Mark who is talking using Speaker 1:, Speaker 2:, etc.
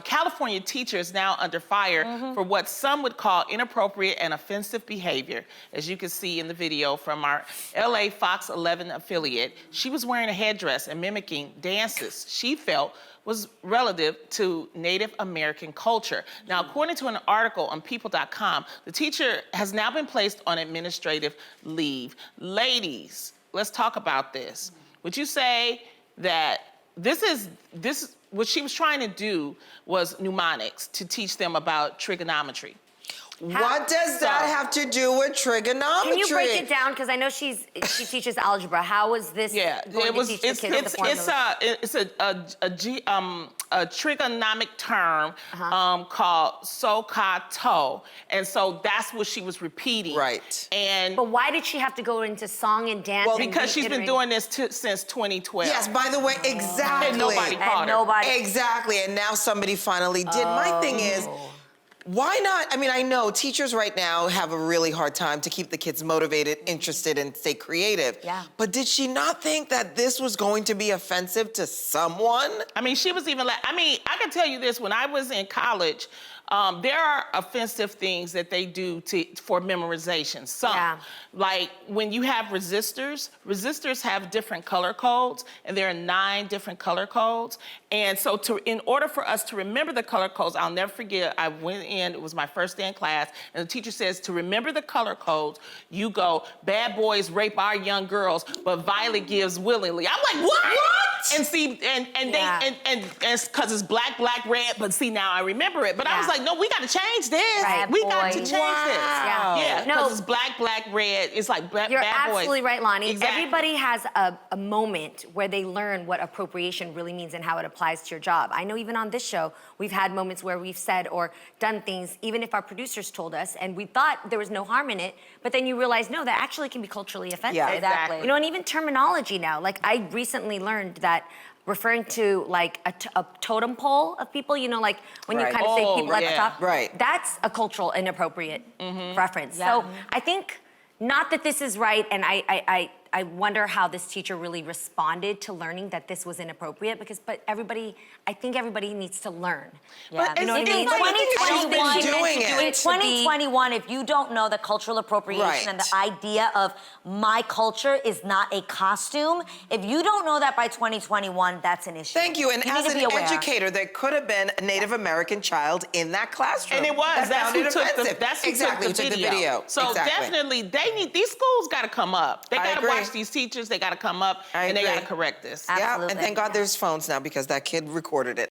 Speaker 1: California teacher is now under fire for what some would call inappropriate and offensive behavior. As you can see in the video from our LA Fox 11 affiliate, she was wearing a headdress and mimicking dances she felt was relative to Native American culture. Now, according to an article on people.com, the teacher has now been placed on administrative leave. Ladies, let's talk about this. Would you say that this what she was trying to do was mnemonics, to teach them about trigonometry?
Speaker 2: What does that have to do with trigonometry?
Speaker 3: Can you break it down? Because I know she teaches algebra. How is this going to teach the kids the formulas?
Speaker 1: It's a trigonomic term called so-ka-to. And so that's what she was repeating.
Speaker 2: Right.
Speaker 3: But why did she have to go into song and dance?
Speaker 1: Well, because she's been doing this since 2012.
Speaker 2: Yes, by the way, exactly.
Speaker 1: And nobody caught her.
Speaker 2: Exactly, and now somebody finally did. My thing is, why not? I mean, I know teachers right now have a really hard time to keep the kids motivated, interested, and stay creative.
Speaker 3: Yeah.
Speaker 2: But did she not think that this was going to be offensive to someone?
Speaker 1: I mean, she was even like, I mean, I can tell you this, when I was in college, there are offensive things that they do for memorization. Some, like when you have resistors have different color codes, and there are 9 different color codes. And so in order for us to remember the color codes, I'll never forget, I went in, it was my first day in class, and the teacher says, to remember the color codes, you go, bad boys rape our young girls, but Violet gives willingly. I'm like, what? And see, and because it's black, red, but see, now I remember it. But I was like, no, we got to change this. We got to change this. Yeah, because it's black, red. It's like bad boys.
Speaker 3: You're absolutely right, Lonnie.
Speaker 1: Exactly.
Speaker 3: Everybody has a moment where they learn what appropriation really means and how it applies to your job. I know even on this show, we've had moments where we've said or done things, even if our producers told us, and we thought there was no harm in it, but then you realize, no, that actually can be culturally offensive.
Speaker 2: Yeah,
Speaker 1: exactly.
Speaker 3: You know, and even terminology now. Like, I recently learned that referring to like a totem pole of people, you know, like when you kind of say people at the top, that's a cultural inappropriate reference. So I think, not that this is right, and I wonder how this teacher really responded to learning that this was inappropriate, but I think everybody needs to learn.
Speaker 2: But
Speaker 3: you know what I mean?
Speaker 2: In
Speaker 4: 2021, if you don't know the cultural appropriation and the idea of my culture is not a costume, if you don't know that by 2021, that's an issue.
Speaker 2: Thank you. And as an educator, there could have been a Native American child in that classroom.
Speaker 1: And it was. That's who took the video. So definitely, these schools got to come up. They got to watch these teachers. They got to come up and they got to correct this.
Speaker 2: Yeah, and thank God there's phones now because that kid recorded it.